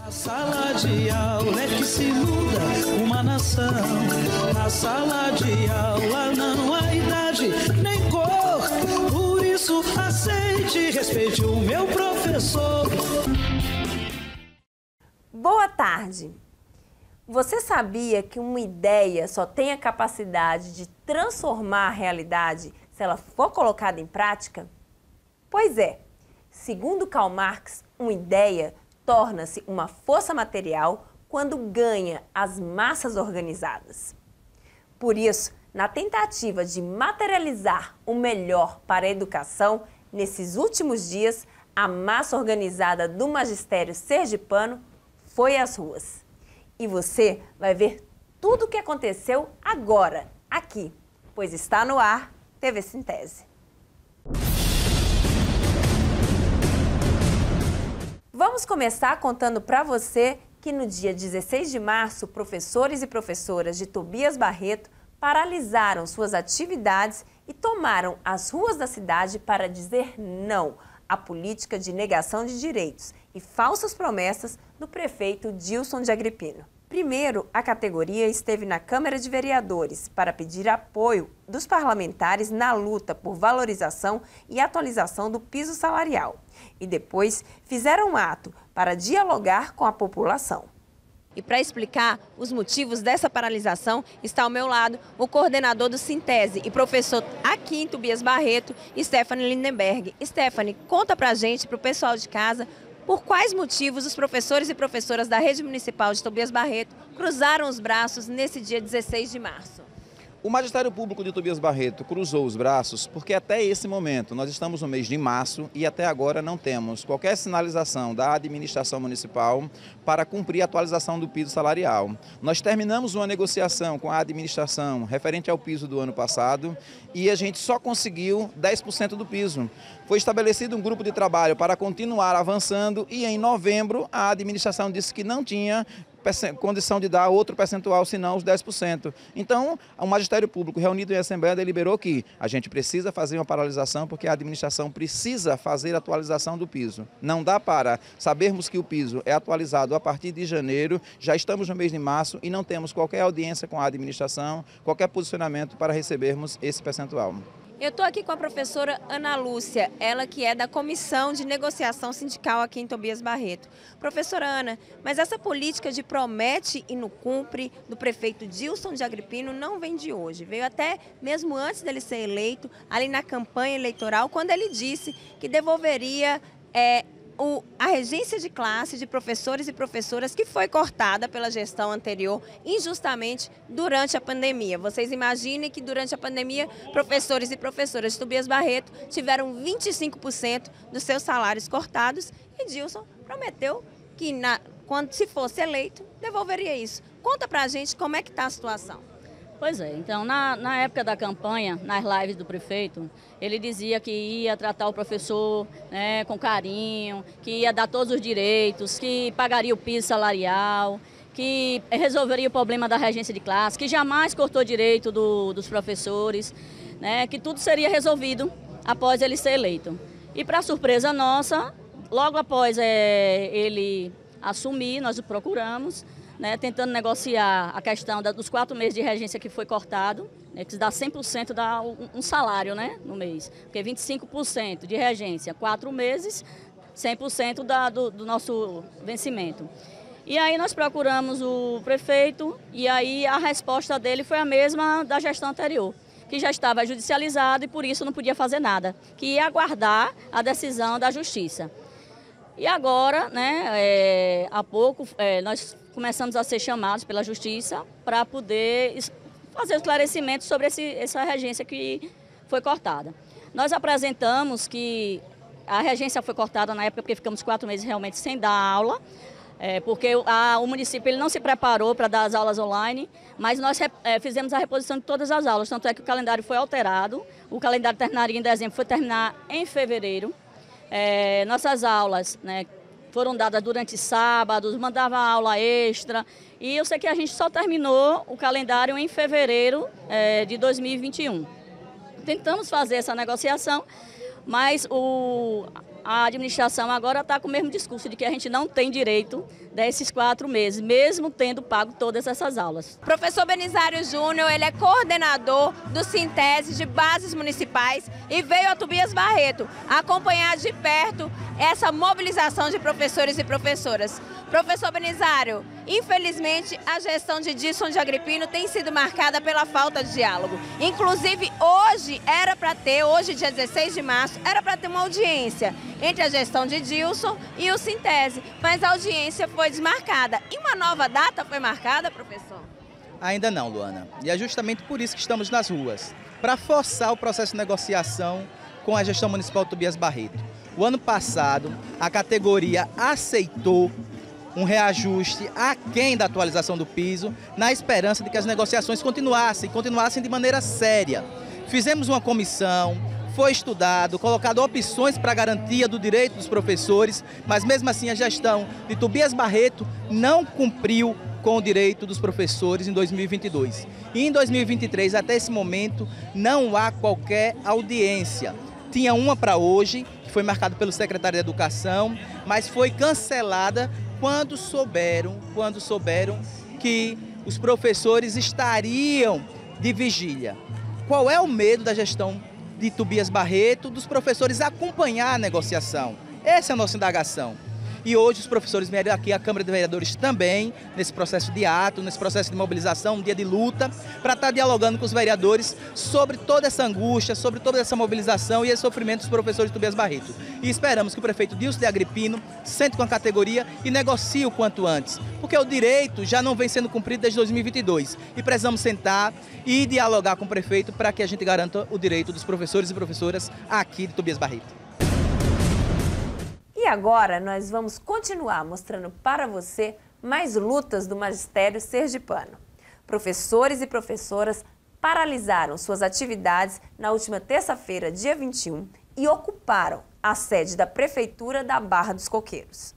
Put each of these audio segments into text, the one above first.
Na sala de aula é que se muda uma nação. Na sala de aula não há idade nem cor. Por isso aceite e respeite o meu professor. Boa tarde. Você sabia que uma ideia só tem a capacidade de transformar a realidade se ela for colocada em prática? Pois é. Segundo Karl Marx, uma ideia torna-se uma força material quando ganha as massas organizadas. Por isso, na tentativa de materializar o melhor para a educação, nesses últimos dias, a massa organizada do magistério sergipano foi às ruas. E você vai ver tudo o que aconteceu agora, aqui, pois está no ar TV Sintese. Vamos começar contando para você que no dia 16 de março, professores e professoras de Tobias Barreto paralisaram suas atividades e tomaram as ruas da cidade para dizer não à política de negação de direitos e falsas promessas do prefeito Dilson de Agripino. Primeiro, a categoria esteve na Câmara de Vereadores para pedir apoio dos parlamentares na luta por valorização e atualização do piso salarial. E depois fizeram um ato para dialogar com a população. E para explicar os motivos dessa paralisação, está ao meu lado o coordenador do Sintese e professor aqui em Tobias Barreto, Stephanie Lindenberg. Stephanie, conta pra gente, pro pessoal de casa, por quais motivos os professores e professoras da Rede Municipal de Tobias Barreto cruzaram os braços nesse dia 16 de março? O Magistério Público de Tobias Barreto cruzou os braços porque até esse momento, nós estamos no mês de março e até agora não temos qualquer sinalização da administração municipal para cumprir a atualização do piso salarial. Nós terminamos uma negociação com a administração referente ao piso do ano passado e a gente só conseguiu 10% do piso. Foi estabelecido um grupo de trabalho para continuar avançando e em novembro a administração disse que não tinha condição de dar outro percentual, senão os 10%. Então, o Magistério Público, reunido em Assembleia, deliberou que a gente precisa fazer uma paralisação porque a administração precisa fazer a atualização do piso. Não dá para sabermos que o piso é atualizado a partir de janeiro, já estamos no mês de março e não temos qualquer audiência com a administração, qualquer posicionamento para recebermos esse percentual. Eu estou aqui com a professora Ana Lúcia, ela que é da Comissão de Negociação Sindical aqui em Tobias Barreto. Professora Ana, mas essa política de promete e não cumpre do prefeito Dilson de Agripino não vem de hoje. Veio até mesmo antes dele ser eleito, ali na campanha eleitoral, quando ele disse que devolveria a regência de classe de professores e professoras que foi cortada pela gestão anterior injustamente durante a pandemia. Vocês imaginem que durante a pandemia, professores e professoras de Tobias Barreto tiveram 25% dos seus salários cortados e Dilson prometeu que, quando se fosse eleito, devolveria isso. Conta pra gente como é que está a situação. Pois é, então na época da campanha, nas lives do prefeito, ele dizia que ia tratar o professor, né, com carinho, que ia dar todos os direitos, que pagaria o piso salarial, que resolveria o problema da regência de classe, que jamais cortou direito dos professores, né, que tudo seria resolvido após ele ser eleito. E para surpresa nossa, logo após ele assumir, nós o procuramos, né, tentando negociar a questão dos 4 meses de regência que foi cortado, né, que dá 100% dá um salário, né, no mês, porque 25% de regência, 4 meses, 100% do nosso vencimento. E aí nós procuramos o prefeito e aí a resposta dele foi a mesma da gestão anterior, que já estava judicializado e por isso não podia fazer nada, que ia aguardar a decisão da justiça. E agora, né, há pouco, nós começamos a ser chamados pela Justiça para poder fazer esclarecimentos sobre essa regência que foi cortada. Nós apresentamos que a regência foi cortada na época porque ficamos 4 meses realmente sem dar aula, porque o município ele não se preparou para dar as aulas online, mas nós fizemos a reposição de todas as aulas, tanto é que o calendário foi alterado, o calendário terminaria em dezembro, foi terminar em fevereiro. Nossas aulas, né, foram dadas durante sábados, mandava aula extra e eu sei que a gente só terminou o calendário em fevereiro de 2021. Tentamos fazer essa negociação, mas a administração agora está com o mesmo discurso de que a gente não tem direito desses 4 meses, mesmo tendo pago todas essas aulas. Professor Benizário Júnior, ele é coordenador do Sintese de Bases Municipais e veio a Tobias Barreto acompanhar de perto essa mobilização de professores e professoras. Professor Benizário, infelizmente a gestão de Dilson de Agripino tem sido marcada pela falta de diálogo. Inclusive hoje era para ter, hoje dia 16 de março, era para ter uma audiência entre a gestão de Dilson e o Sintese, mas a audiência foi desmarcada. E uma nova data foi marcada, professor? Ainda não, Luana. E é justamente por isso que estamos nas ruas, para forçar o processo de negociação com a gestão municipal de Tobias Barreto. O ano passado, a categoria aceitou um reajuste aquém da atualização do piso, na esperança de que as negociações continuassem de maneira séria. Fizemos uma comissão, foi estudado, colocado opções para a garantia do direito dos professores, mas mesmo assim a gestão de Tobias Barreto não cumpriu com o direito dos professores em 2022. E em 2023, até esse momento, não há qualquer audiência. Tinha uma para hoje, que foi marcada pelo secretário de Educação, mas foi cancelada quando souberam que os professores estariam de vigília. Qual é o medo da gestão de Tobias Barreto dos professores acompanhar a negociação? Essa é a nossa indagação. E hoje os professores vieram aqui à Câmara de Vereadores também, nesse processo de ato, nesse processo de mobilização, um dia de luta, para estar dialogando com os vereadores sobre toda essa angústia, sobre toda essa mobilização e esse sofrimento dos professores de Tobias Barreto. E esperamos que o prefeito Dilson de Agripino sente com a categoria e negocie o quanto antes, porque o direito já não vem sendo cumprido desde 2022 e precisamos sentar e dialogar com o prefeito para que a gente garanta o direito dos professores e professoras aqui de Tobias Barreto. E agora nós vamos continuar mostrando para você mais lutas do magistério sergipano. Professores e professoras paralisaram suas atividades na última terça-feira, dia 21, e ocuparam a sede da Prefeitura da Barra dos Coqueiros.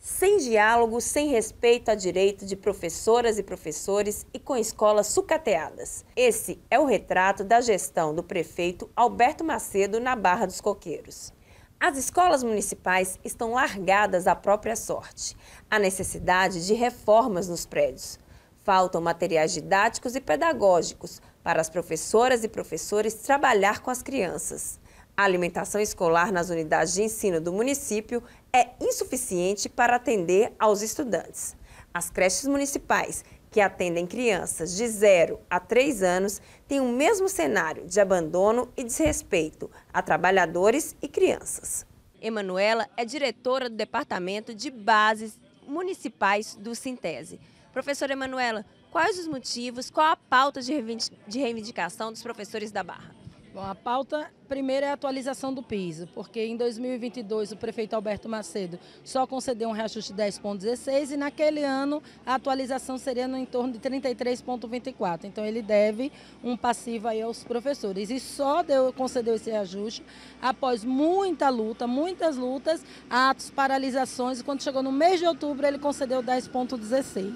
Sem diálogo, sem respeito a direito de professoras e professores e com escolas sucateadas. Esse é o retrato da gestão do prefeito Alberto Macedo na Barra dos Coqueiros. As escolas municipais estão largadas à própria sorte. Há necessidade de reformas nos prédios. Faltam materiais didáticos e pedagógicos para as professoras e professores trabalhar com as crianças. A alimentação escolar nas unidades de ensino do município é insuficiente para atender aos estudantes. As creches municipais, que atendem crianças de 0 a 3 anos, têm o mesmo cenário de abandono e desrespeito a trabalhadores e crianças. Emanuela é diretora do Departamento de Bases Municipais do Sintese. Professora Emanuela, quais os motivos, qual a pauta de reivindicação dos professores da Barra? Bom, a pauta primeiro é a atualização do piso, porque em 2022 o prefeito Alberto Macedo só concedeu um reajuste de 10,16 e naquele ano a atualização seria no entorno de 33,24. Então ele deve um passivo aí aos professores e só concedeu esse reajuste após muitas lutas, atos, paralisações, e quando chegou no mês de outubro ele concedeu 10,16.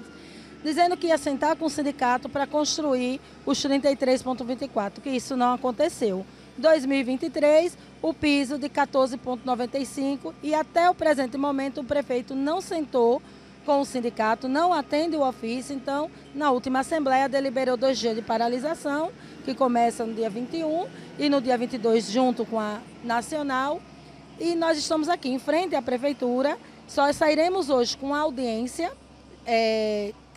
Dizendo que ia sentar com o sindicato para construir os 33,24, que isso não aconteceu. Em 2023, o piso de 14,95 e até o presente momento o prefeito não sentou com o sindicato, não atende o ofício. Então, na última assembleia, deliberou 2 dias de paralisação, que começa no dia 21 e no dia 22 junto com a Nacional. E nós estamos aqui em frente à prefeitura, só sairemos hoje com a audiência,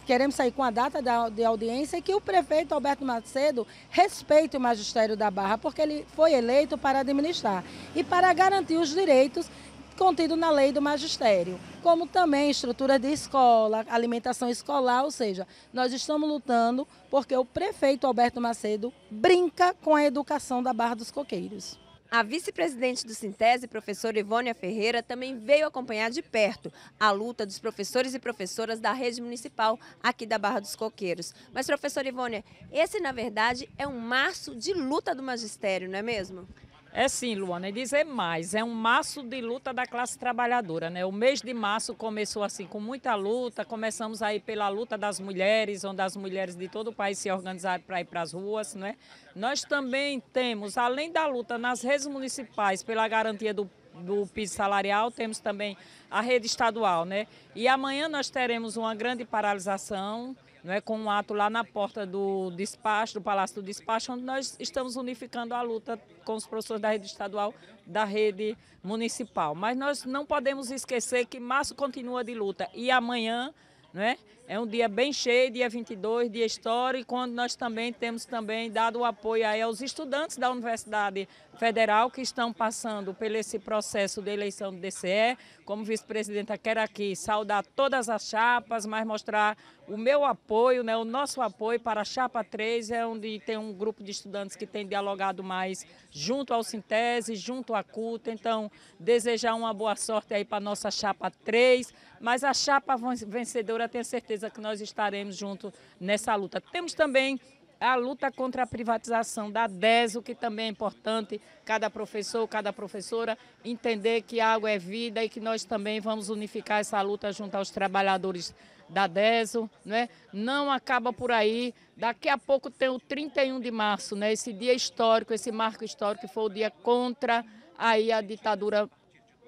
queremos sair com a data de audiência e que o prefeito Alberto Macedo respeite o magistério da Barra, porque ele foi eleito para administrar e para garantir os direitos contidos na lei do magistério, como também estrutura de escola, alimentação escolar, ou seja, nós estamos lutando porque o prefeito Alberto Macedo brinca com a educação da Barra dos Coqueiros. A vice-presidente do Sintese, professora Ivônia Ferreira, também veio acompanhar de perto a luta dos professores e professoras da rede municipal aqui da Barra dos Coqueiros. Mas, professora Ivônia, esse, na verdade, é um março de luta do magistério, não é mesmo? É sim, Luana, e dizer mais, é um março de luta da classe trabalhadora, né? O mês de março começou assim com muita luta, começamos aí pela luta das mulheres, onde as mulheres de todo o país se organizaram para ir para as ruas, né? Nós também temos, além da luta nas redes municipais pela garantia do do piso salarial, temos também a rede estadual, né? E amanhã nós teremos uma grande paralisação, não é, com um ato lá na porta do despacho, do Palácio do Despacho, onde nós estamos unificando a luta com os professores da rede estadual, da rede municipal. Mas nós não podemos esquecer que março continua de luta e amanhã, não é um dia bem cheio, dia 22, dia histórico, quando nós também temos dado o apoio aí aos estudantes da Universidade Federal que estão passando por esse processo de eleição do DCE. Como vice-presidenta, quero aqui saudar todas as chapas, mas mostrar o meu apoio, né, o nosso apoio para a chapa 3, onde tem um grupo de estudantes que tem dialogado mais junto ao Sintese, junto à CUTA. Então, desejar uma boa sorte aí para a nossa chapa 3, mas a chapa vencedora, tenho certeza que nós estaremos juntos nessa luta. Temos também a luta contra a privatização da DESO, que também é importante, cada professor, cada professora entender que água é vida e que nós também vamos unificar essa luta junto aos trabalhadores da DESO, né? Não acaba por aí, daqui a pouco tem o 31 de março, né? Esse dia histórico, esse marco histórico que foi o dia contra aí a ditadura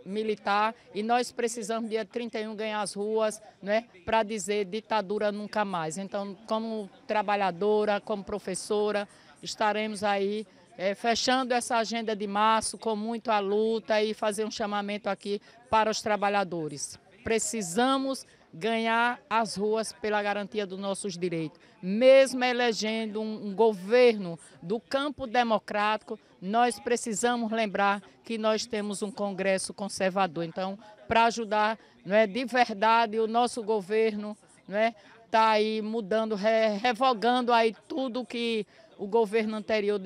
militar, e nós precisamos, dia 31, ganhar as ruas, né, para dizer ditadura nunca mais. Então, como trabalhadora, como professora, estaremos aí fechando essa agenda de março com muita luta e fazer um chamamento aqui para os trabalhadores. Precisamos ganhar as ruas pela garantia dos nossos direitos. Mesmo elegendo um governo do campo democrático, nós precisamos lembrar que nós temos um Congresso conservador. Então, para ajudar, não é, de verdade, o nosso governo, não é, está aí mudando, revogando aí tudo que o governo anterior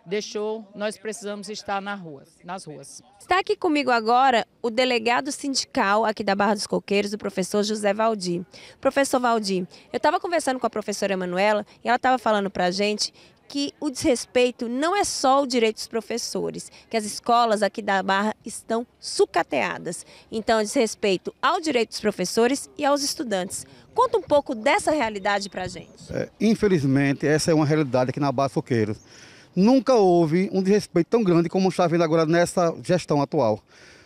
deixou, nós precisamos estar nas ruas. Está aqui comigo agora o delegado sindical aqui da Barra dos Coqueiros, o professor José Valdir. Professor Valdir, eu estava conversando com a professora Emanuela e ela estava falando para a gente que o desrespeito não é só o direito dos professores, que as escolas aqui da Barra estão sucateadas. Então, é desrespeito ao direito dos professores e aos estudantes. Conta um pouco dessa realidade para a gente. Infelizmente, essa é uma realidade aqui na Barra dos Coqueiros. Nunca houve um desrespeito tão grande como está vendo agora nessa gestão atual.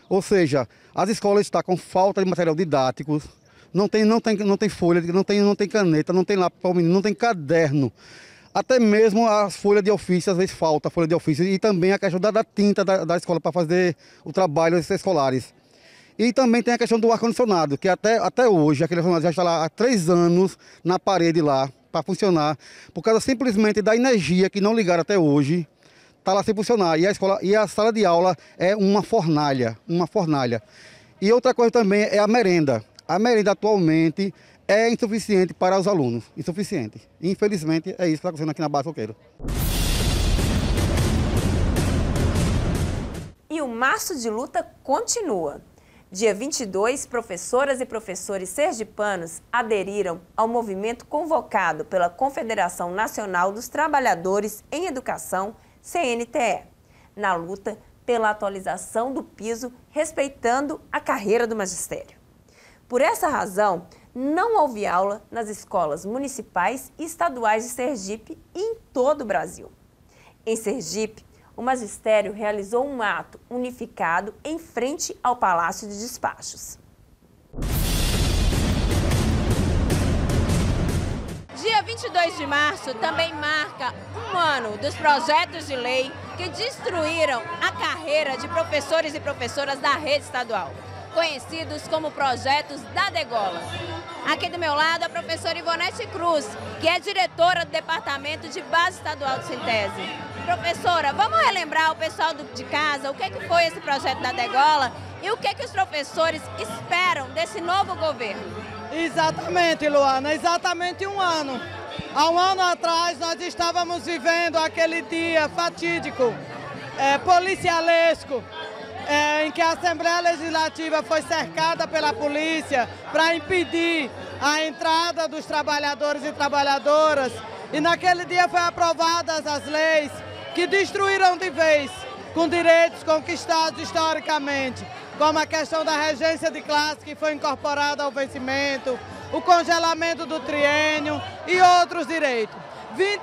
Ou seja, as escolas estão com falta de material didático, não tem folha, não tem caneta, não tem lápis para o menino, não tem caderno. Até mesmo a folha de ofício, às vezes falta a folha de ofício, e também a questão da tinta da escola para fazer o trabalho escolares. E também tem a questão do ar-condicionado, que até hoje, aquele ar-condicionado já está lá há 3 anos na parede lá, para funcionar, por causa simplesmente da energia que não ligaram até hoje, está lá sem funcionar. E a sala de aula é uma fornalha. E outra coisa também é a merenda. A merenda atualmente é insuficiente para os alunos, insuficiente. Infelizmente é isso que está acontecendo aqui na Barra do Coqueiro. E o março de luta continua. Dia 22, professoras e professores sergipanos aderiram ao movimento convocado pela Confederação Nacional dos Trabalhadores em Educação, CNTE, na luta pela atualização do piso, respeitando a carreira do magistério. Por essa razão, não houve aula nas escolas municipais e estaduais de Sergipe e em todo o Brasil. Em Sergipe, o magistério realizou um ato unificado em frente ao Palácio de Despachos. Dia 22 de março também marca um ano dos projetos de lei que destruíram a carreira de professores e professoras da rede estadual, conhecidos como projetos da degola. Aqui do meu lado a professora Ivonete Cruz, que é diretora do Departamento de Base Estadual do Sintese. Professora, vamos relembrar o pessoal de casa o que foi esse projeto da degola e o que os professores esperam desse novo governo. Exatamente, Luana, exatamente um ano. Há um ano atrás nós estávamos vivendo aquele dia fatídico, policialesco, em que a Assembleia Legislativa foi cercada pela polícia para impedir a entrada dos trabalhadores e trabalhadoras. E naquele dia foram aprovadas as leis que destruíram de vez com direitos conquistados historicamente, como a questão da regência de classe que foi incorporada ao vencimento, o congelamento do triênio e outros direitos.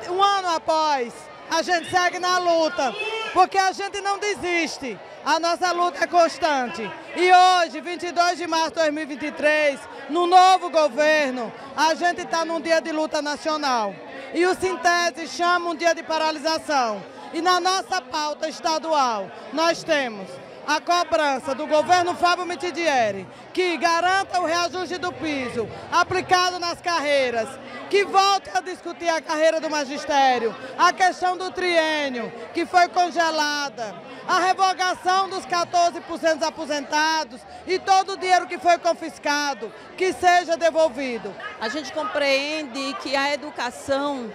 Um ano após, a gente segue na luta, porque a gente não desiste. A nossa luta é constante. E hoje, 22 de março de 2023, no novo governo, a gente está num dia de luta nacional. E o Sintese chama um dia de paralisação. E na nossa pauta estadual, nós temos a cobrança do governo Fábio Mitidieri, que garanta o reajuste do piso aplicado nas carreiras, que volte a discutir a carreira do magistério, a questão do triênio, que foi congelada, a revogação dos 14% dos aposentados e todo o dinheiro que foi confiscado, que seja devolvido. A gente compreende que a educação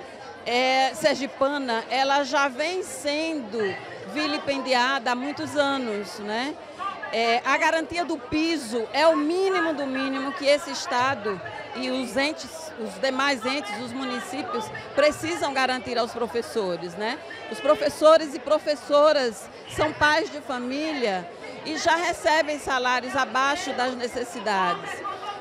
sergipana, ela já vem sendo vilipendiada há muitos anos, né? A garantia do piso é o mínimo do mínimo que esse Estado e os demais entes, os municípios, precisam garantir aos professores, né? Os professores e professoras são pais de família e já recebem salários abaixo das necessidades.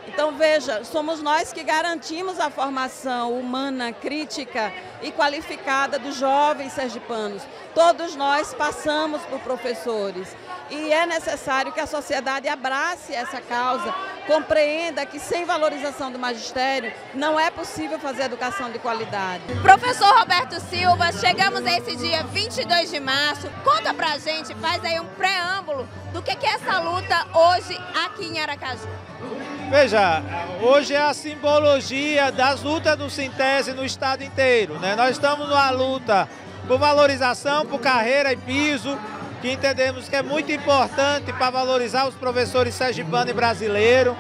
Então, veja, somos nós que garantimos a formação humana, crítica e qualificada dos jovens sergipanos. Todos nós passamos por professores e é necessário que a sociedade abrace essa causa, compreenda que sem valorização do magistério não é possível fazer educação de qualidade. Professor Roberto Silva, chegamos a esse dia 22 de março. Conta pra gente, faz aí um preâmbulo do que é essa luta hoje aqui em Aracaju. Veja, hoje é a simbologia das lutas do Sintese no estado inteiro, né? Nós estamos numa luta por valorização, por carreira e piso, que entendemos que é muito importante para valorizar os professores sergipanos e brasileiros.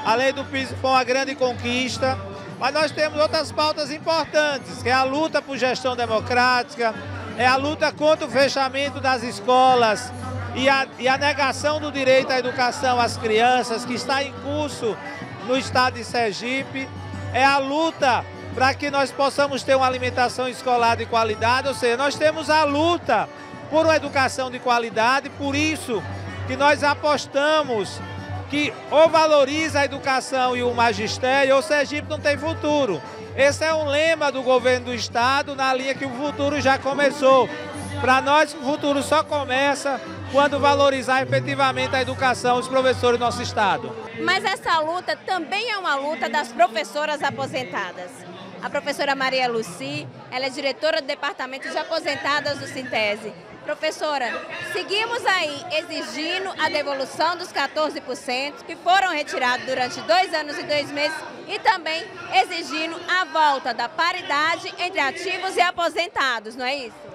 A lei do piso foi uma grande conquista, mas nós temos outras pautas importantes, que é a luta por gestão democrática, é a luta contra o fechamento das escolas, e a negação do direito à educação às crianças, que está em curso no estado de Sergipe, é a luta para que nós possamos ter uma alimentação escolar de qualidade, ou seja, nós temos a luta por uma educação de qualidade, por isso que nós apostamos que ou valoriza a educação e o magistério, ou Sergipe não tem futuro. Esse é um lema do governo do estado, na linha que o futuro já começou. Para nós, o futuro só começa quando valorizar efetivamente a educação dos professores do nosso estado. Mas essa luta também é uma luta das professoras aposentadas. A professora Maria Luci, ela é diretora do Departamento de Aposentadas do Sintese. Professora, seguimos aí exigindo a devolução dos 14% que foram retirados durante 2 anos e 2 meses e também exigindo a volta da paridade entre ativos e aposentados, não é isso?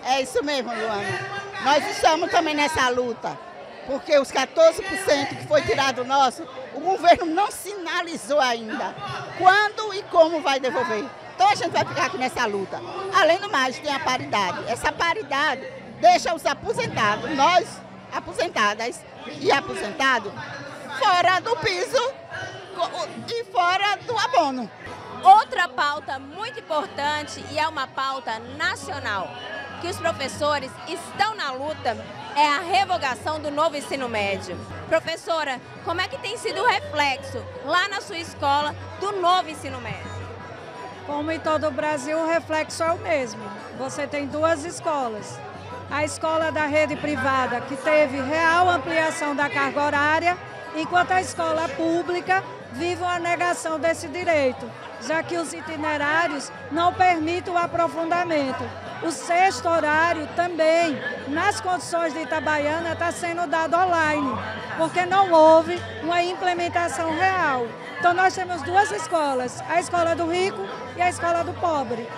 É isso mesmo, Luana. Nós estamos também nessa luta, porque os 14% que foi tirado nosso, o governo não sinalizou ainda quando e como vai devolver. Então a gente vai ficar aqui nessa luta. Além do mais, tem a paridade. Essa paridade deixa os aposentados, nós aposentadas e aposentados, fora do piso e fora do abono. Outra pauta muito importante e é uma pauta nacional, que os professores estão na luta, é a revogação do novo ensino médio. Professora, como é que tem sido o reflexo lá na sua escola do novo ensino médio? Como em todo o Brasil, o reflexo é o mesmo. Você tem 2 escolas. A escola da rede privada, que teve real ampliação da carga horária, enquanto a escola pública vive uma negação desse direito, já que os itinerários não permitem o aprofundamento. O 6º horário também, nas condições de Itabaiana, está sendo dado online, porque não houve uma implementação real. Então nós temos 2 escolas, a escola do rico e a escola do pobre.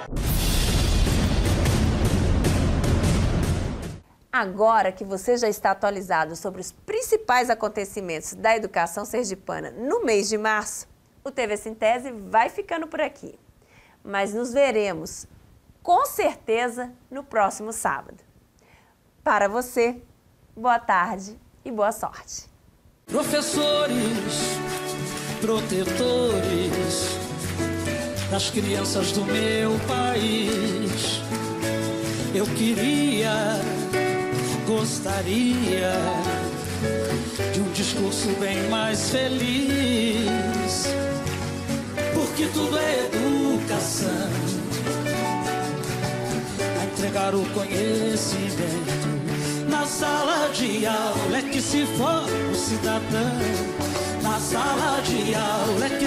Agora que você já está atualizado sobre os principais acontecimentos da educação sergipana no mês de março, o TV Sintese vai ficando por aqui. Mas nos veremos, com certeza, no próximo sábado. Para você, boa tarde e boa sorte. Professores, protetores das crianças do meu país, eu gostaria de um discurso bem mais feliz, porque tudo é educação, a entregar o conhecimento Na sala de aula é que se forma o cidadão. Na sala de aula é que